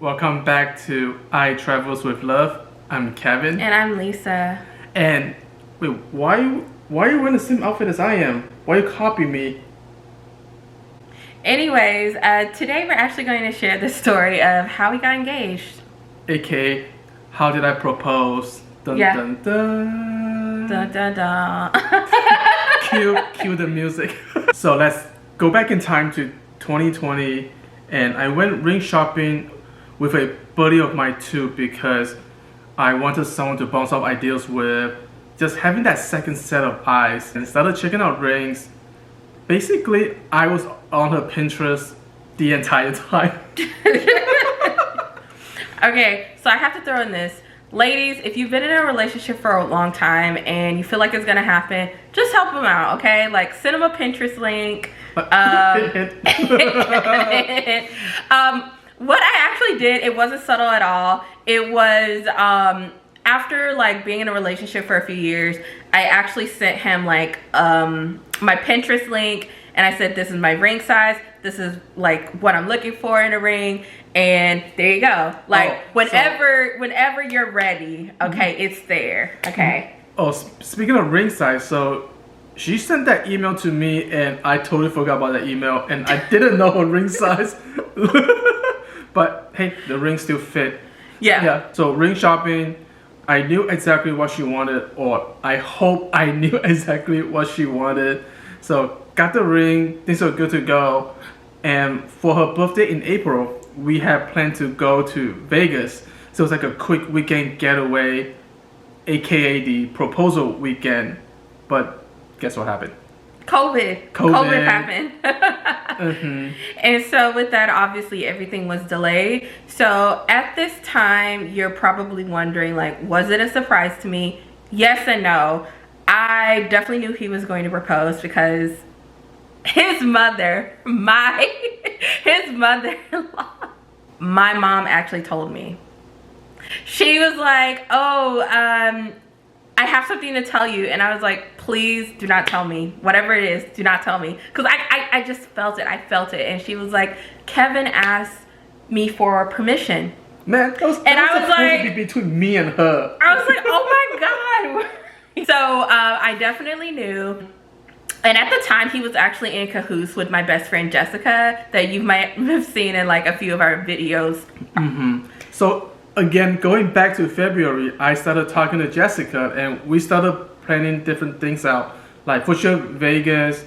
Welcome back to I Travels with Love. I'm Kevin. And I'm Lisa. And wait, why are you wearing the same outfit as I am? Why you copy me? Anyways, today we're actually going to share the story of how we got engaged. AKA, how did I propose? Dun, Yeah. dun, dun. Dun, dun, dun. Cue the music. So let's go back in time to 2020, and I went ring shopping with a buddy of mine too because I wanted someone to bounce off ideas with, just having that second set of eyes, and started checking out rings. Basically, I was on her Pinterest the entire time. Okay, so I have to throw in this. Ladies, if you've been in a relationship for a long time and you feel like it's gonna happen, just help them out, okay? Like, send them a Pinterest link. What I actually did, it wasn't subtle at all. It was after like being in a relationship for a few years, I actually sent him like my Pinterest link, and I said, this is my ring size, this is like what I'm looking for in a ring, and there you go. Like, whenever you're ready, okay, it's there, okay? Oh, speaking of ring size, so she sent that email to me and I totally forgot about that email and I didn't know her ring size. But hey, the ring still fit. Yeah. So ring shopping, I knew exactly what she wanted, or I hope I knew exactly what she wanted. So got the ring, things were good to go. And for her birthday in April, we had planned to go to Vegas. So it was like a quick weekend getaway, aka the proposal weekend. But guess what happened? COVID happened. And so with that, obviously everything was delayed. So at this time, you're probably wondering, like, was it a surprise to me? Yes and no. I definitely knew he was going to propose because his mother, my mom actually told me. She was like, oh, I have something to tell you. And I was like, please do not tell me. Whatever it is, do not tell me. Because I just felt it. I felt it. And she was like, Kevin asked me for permission. Man, that was supposed to be between me and her. I was like, oh my God. So I definitely knew. And at the time, he was actually in cahoots with my best friend, Jessica, that you might have seen in like a few of our videos. So again, going back to February, I started talking to Jessica and we started planning different things out. Like for sure Vegas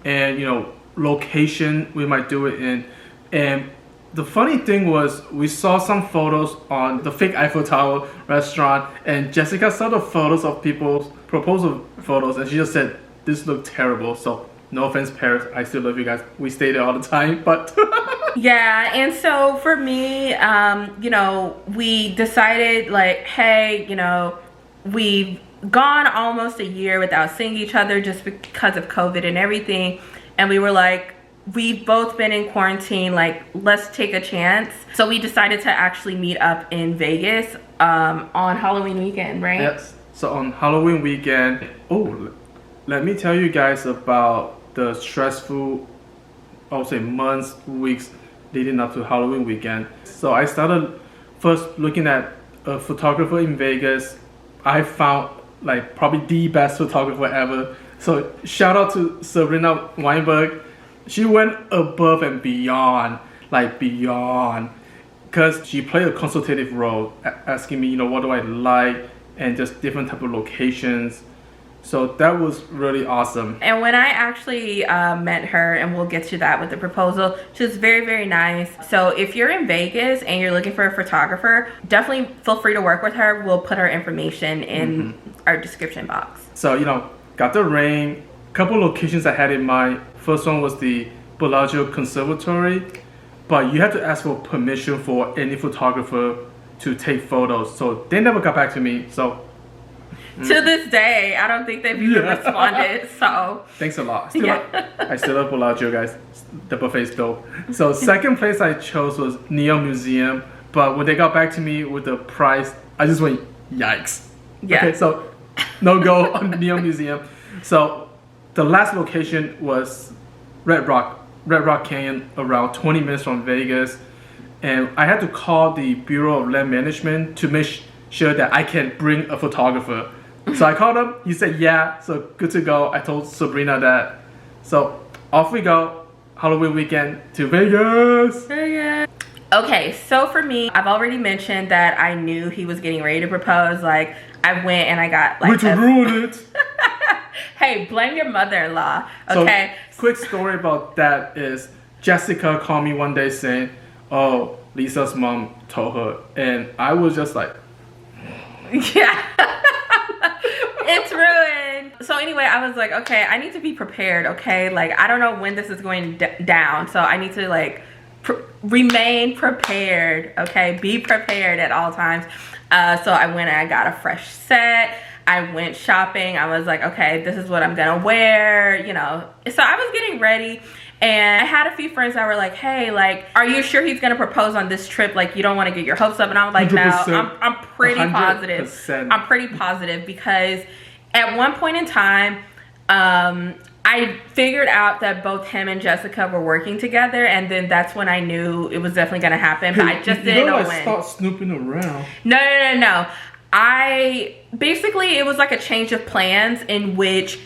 and, you know, location we might do it in. And the funny thing was we saw some photos on the fake Eiffel Tower restaurant, and Jessica saw the photos of people's proposal photos and she just said, this looked terrible. So no offense, Paris, I still love you guys. We stay there all the time, but yeah. And so for me, you know, we decided like, hey, you know, we've gone almost a year without seeing each other just because of COVID and everything. And we were like, we've both been in quarantine, like, let's take a chance. So we decided to actually meet up in Vegas on Halloween weekend, right? Yes. So on Halloween weekend, let me tell you guys about the stressful, I would say, months, weeks leading up to Halloween weekend. So I started first looking at a photographer in Vegas. I found like probably the best photographer ever. So shout out to Sabrina Weinberg. She went above and beyond, like beyond, because she played a consultative role, asking me, you know, what do I like, and just different type of locations. So that was really awesome. And when I actually met her, and we'll get to that with the proposal, she was very, very nice. So if you're in Vegas and you're looking for a photographer, definitely feel free to work with her. We'll put her information in our description box. So, you know, got the ring, couple locations I had in mind. First one was the Bellagio Conservatory, but you have to ask for permission for any photographer to take photos. So they never got back to me. So to this day, I don't think they've even responded. So thanks a lot. I still love Bellagio, guys. The buffet is dope. So second place I chose was Neon Museum, but when they got back to me with the price, I just went, yikes. Yeah. Okay, so no go on Neon Museum. So the last location was Red Rock Canyon, around 20 minutes from Vegas. and I had to call the Bureau of Land Management to make sure that I can bring a photographer. So I called him. He said, yeah, so good to go. I told Sabrina that. So off we go, Halloween weekend to Vegas. Okay, so for me, I've already mentioned that I knew he was getting ready to propose. Like, I went and I got like Which ruined it. Hey, blame your mother-in-law, okay? So, quick story about that is Jessica called me one day saying, oh, Lisa's mom told her. And I was just like, yeah. It's ruined. So anyway, I was like, okay, I need to be prepared, okay? Like, I don't know when this is going down, so I need to like remain prepared, okay? Be prepared at all times. So I went and I got a fresh set. I went shopping. I was like, okay, this is what I'm gonna wear, you know. So I was getting ready, and I had a few friends that were like, hey, like, are you sure he's gonna propose on this trip? Like, you don't want to get your hopes up. And I was like, no, I'm pretty 100%. Positive. I'm pretty positive, because at one point in time, I figured out that both him and Jessica were working together, and then that's when I knew it was definitely gonna happen. But I just didn't know when. I start snooping around. No. Basically, it was like a change of plans in which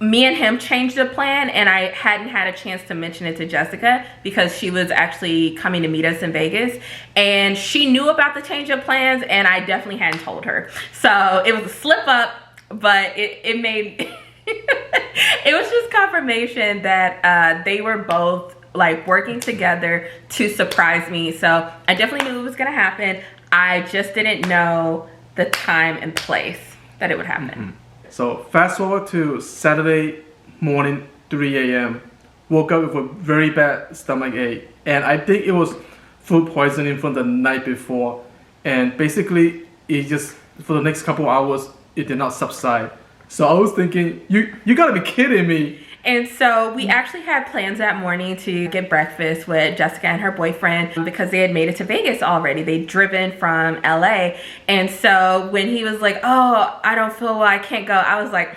me and him changed the plan, and I hadn't had a chance to mention it to Jessica because she was actually coming to meet us in Vegas, and she knew about the change of plans, and I definitely hadn't told her. So it was a slip up, but it made it was just confirmation that they were both like working together to surprise me. So I definitely knew it was gonna happen. I just didn't know the time and place that it would happen. So fast forward to Saturday morning, 3 a.m. Woke up with a very bad stomach ache, and I think it was food poisoning from the night before. And basically, it just for the next couple of hours, it did not subside. So I was thinking, you gotta be kidding me. And so we actually had plans that morning to get breakfast with Jessica and her boyfriend because they had made it to Vegas already. They'd driven from LA. And so when he was like, oh, I don't feel well, I can't go, I was like,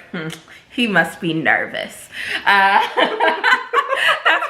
he must be nervous. That's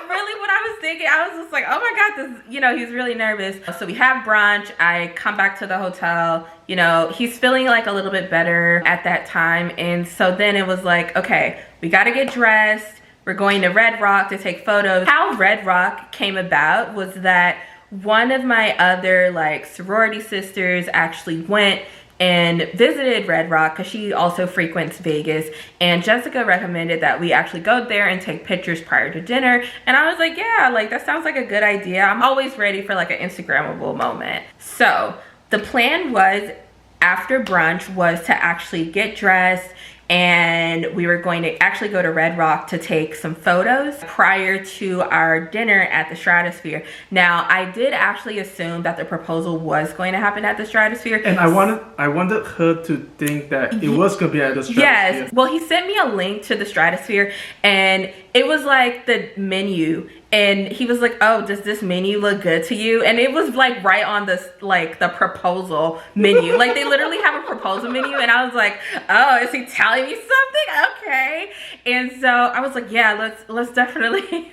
really what I was thinking. I was just like, oh my God, this, you know, he's really nervous. So we have brunch. I come back to the hotel. You know, he's feeling like a little bit better at that time. And so then it was like, okay, we got to get dressed. We're going to Red Rock to take photos. How Red Rock came about was that one of my other like sorority sisters actually went and visited Red Rock because she also frequents Vegas, and Jessica recommended that we actually go there and take pictures prior to dinner. And I was like, yeah, like that sounds like a good idea. I'm always ready for like an Instagrammable moment. So the plan was after brunch was to actually get dressed, and we were going to actually go to Red Rock to take some photos prior to our dinner at the Stratosphere. Now, I did actually assume that the proposal was going to happen at the Stratosphere. And I wanted her to think that it was going to be at the Stratosphere. Yes. Well, he sent me a link to the Stratosphere, and it was like the menu. And he was like, oh, does this menu look good to you? And it was like right on this, like the proposal menu. Like they literally have a proposal menu. And I was like, oh, is he telling me something? Okay. And so I was like, yeah, let's definitely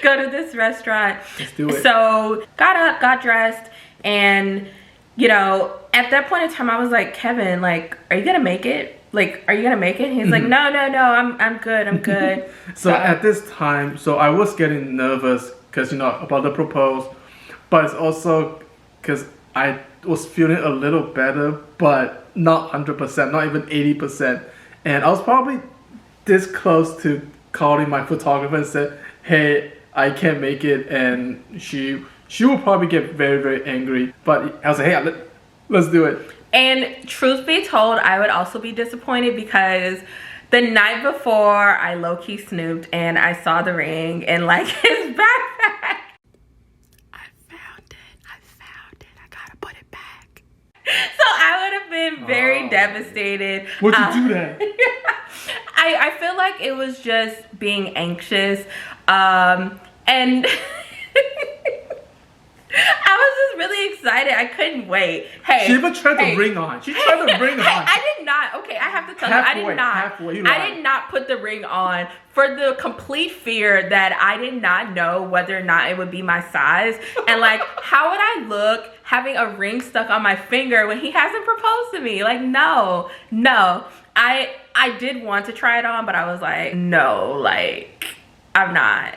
go to this restaurant. Let's do it. So got up, got dressed. And, you know, at that point in time, I was like, Kevin, like, are you going to make it? Like, are you gonna make it? He's like, no, I'm good. So at this time, so I was getting nervous because, you know, about the proposal, but it's also because I was feeling a little better, but not 100%, not even 80%. And I was probably this close to calling my photographer and said, hey, I can't make it. And she will probably get very, very angry. But I was like, hey, let's do it. And truth be told, I would also be disappointed because the night before I low-key snooped and I saw the ring and like his backpack. I found it. I gotta put it back. So I would have been very devastated. What'd you do that? I feel like it was just being anxious. And I was just really excited. I couldn't wait. Hey, she even tried the ring on. She tried the ring on. I did not. Okay, I have to tell you, I did not. I did not put the ring on for the complete fear that I did not know whether or not it would be my size. And like, how would I look having a ring stuck on my finger when he hasn't proposed to me? Like, no. I did want to try it on, but I was like, no, like, I'm not.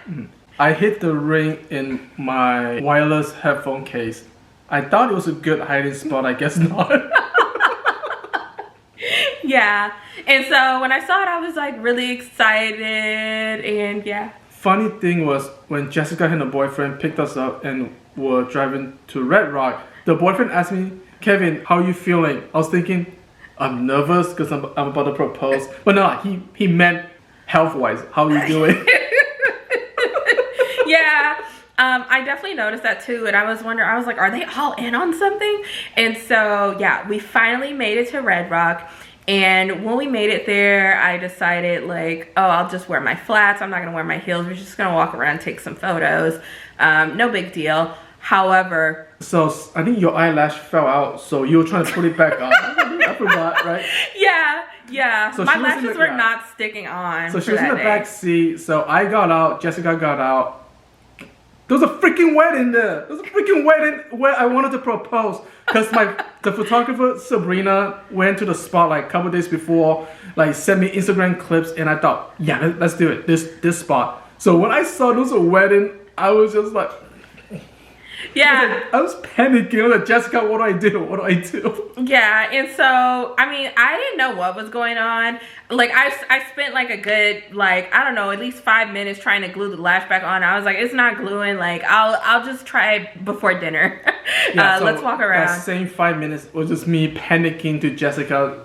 I hid the ring in my wireless headphone case. I thought it was a good hiding spot. I guess not. Yeah. And so when I saw it, I was like really excited, and yeah. Funny thing was when Jessica and her boyfriend picked us up and were driving to Red Rock, the boyfriend asked me, Kevin, how are you feeling? I was thinking, I'm nervous because I'm about to propose. But no, he meant health-wise. How are you doing? Yeah. I definitely noticed that too, and I was wondering, I was like, are they all in on something? And so yeah, we finally made it to Red Rock, and when we made it there, I decided like, oh, I'll just wear my flats, I'm not gonna wear my heels, we're just gonna walk around and take some photos. No big deal. However, so I think your eyelash fell out, so you were trying to put it back on. I forgot, right? Yeah. So my lashes were not sticking on. So she was in the back seat, so I got out, Jessica got out. There was a freaking wedding there. There was a freaking wedding where I wanted to propose. Because the photographer, Sabrina, went to the spot like a couple days before, like sent me Instagram clips, and I thought, yeah, let's do it, this spot. So when I saw there was a wedding, I was just like, yeah. I was panicking. I was like, Jessica, what do I do? What do I do? Yeah, and so, I mean, I didn't know what was going on. Like, I spent like a good, like, I don't know, at least 5 minutes trying to glue the lash back on. I was like, it's not gluing. Like, I'll just try it before dinner. Yeah, so let's walk around. That same 5 minutes was just me panicking to Jessica.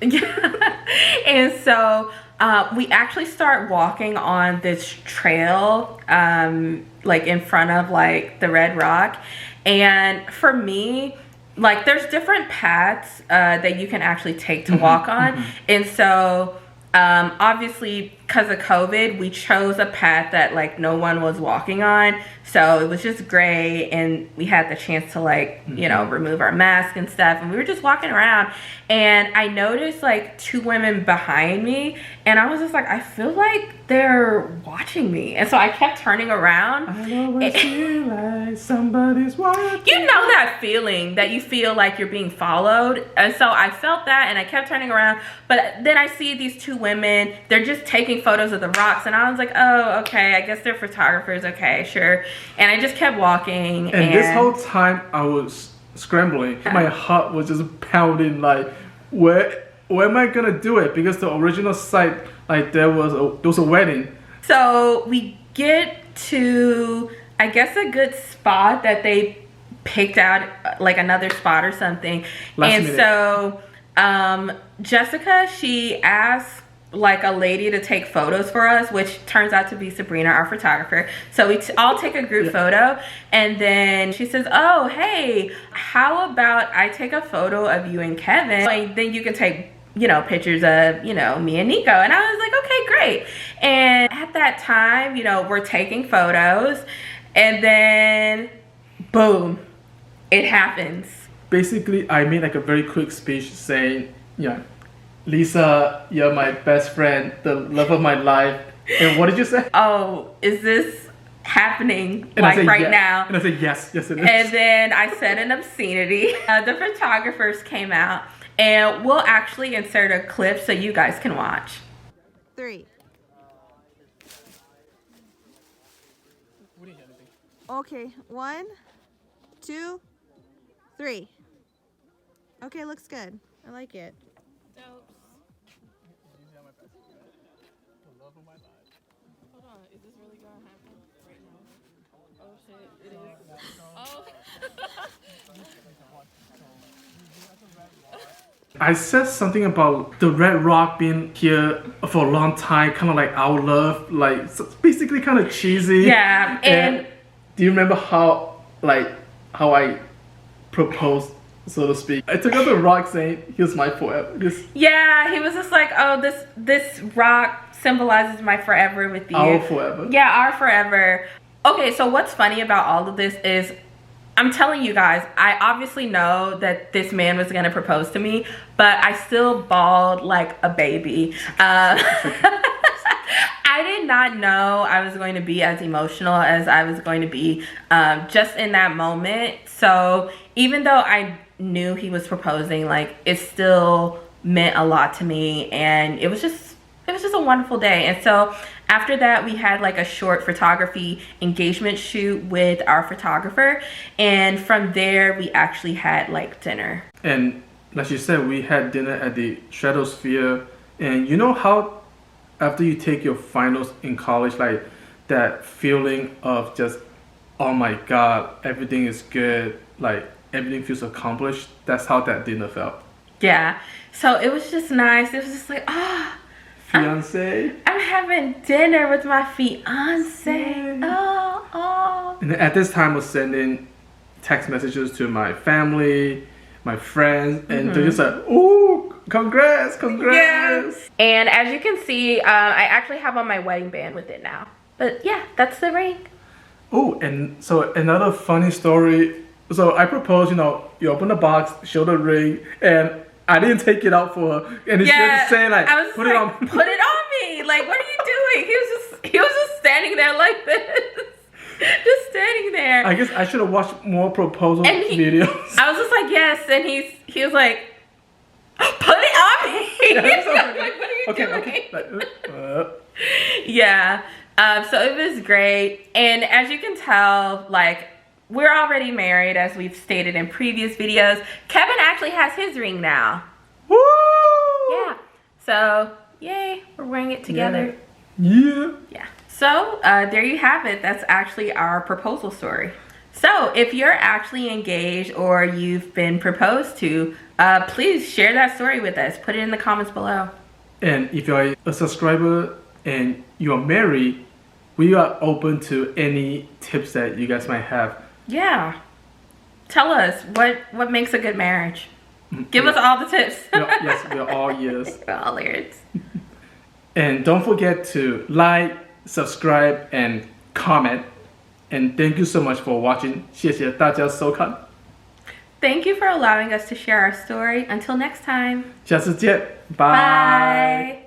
Yeah. And so we actually start walking on this trail like in front of like the Red Rock, and for me, like, there's different paths that you can actually take to walk on. And so obviously because of COVID, we chose a path that like no one was walking on, so it was just gray, and we had the chance to like, you know, remove our mask and stuff, and we were just walking around, and I noticed like 2 women behind me, and I was just like, I feel like they're watching me, and so I kept turning around. I always feel like somebody's watching. You know that feeling that you feel like you're being followed, and so I felt that, and I kept turning around, but then I see these 2 women, they're just taking photos of the rocks, and I was like, oh, okay, I guess they're photographers, okay, sure. And I just kept walking, and this whole time I was scrambling. My heart was just pounding, like, where am I gonna do it? Because the original site, like, there was a wedding. So we get to, I guess, a good spot that they picked out, like another spot or something. Last minute. So Jessica, she asked like a lady to take photos for us, which turns out to be Sabrina, our photographer. So we all take a group photo, and then she says, oh, hey, how about I take a photo of you and Kevin, and then you can take, you know, pictures of, you know, me and Nico. And I was like, okay, great. And at that time, you know, we're taking photos, and then boom, it happens. Basically, I made like a very quick speech saying, yeah, Lisa, you're my best friend, the love of my life. And what did you say? Oh, is this happening and like right yes. now? And I said, yes, it is. And then I said an obscenity. The photographers came out, and we'll actually insert a clip so you guys can watch. 3. Okay, 1, 2, 3. Okay, looks good. I like it. Hold on, is this really gonna happen right now? Oh shit, it is. Oh. I said something about the Red Rock being here for a long time, kind of like our love, like, so it's basically kind of cheesy. Yeah, and do you remember how I proposed, so to speak? I took out the rock saying, here's my forever. yeah, he was just like, oh, this rock symbolizes my forever with you. Our forever. Yeah, our forever. Okay, so what's funny about all of this is I'm telling you guys, I obviously know that this man was gonna propose to me, but I still bawled like a baby. I did not know I was going to be as emotional as I was going to be just in that moment. So even though I knew he was proposing, like, it still meant a lot to me, and it was just a wonderful day. And so after that, we had like a short photography engagement shoot with our photographer, and from there we actually had like dinner. And like you said, we had dinner at the Stratosphere. And you know how after you take your finals in college, like that feeling of just, oh my god, everything is good, like everything feels accomplished? That's how that dinner felt. Yeah, so it was just nice. It was just like, Fiance. I'm having dinner with my fiance. Oh. And at this time, I was sending text messages to my family, my friends, and they're just like, oh, congrats. Yes. And as you can see, I actually have on my wedding band with it now. But yeah, that's the ring. Oh, and so another funny story. So I proposed, you open the box, show the ring, and I didn't take it out for her. And she had to say, like, put it on me. Put it on me. Like, what are you doing? He was just standing there like this. Just standing there. I guess I should have watched more proposal videos. I was just like, yes. And he was like, put it on me. Like, what are you doing? Okay. Yeah. So it was great. And as you can tell, like, we're already married, as we've stated in previous videos. Kevin actually has his ring now. Woo! Yeah. So, yay, we're wearing it together. Yeah. So, there you have it. That's actually our proposal story. So, if you're actually engaged or you've been proposed to, please share that story with us. Put it in the comments below. And if you're a subscriber and you're married, we are open to any tips that you guys might have. Yeah. Tell us what makes a good marriage. Give us all the tips. Yes, we're all ears. We're all ears. And don't forget to like, subscribe, and comment. And thank you so much for watching. 谢谢大家收看。 Thank you for allowing us to share our story. Until next time. 下次见，拜。Bye.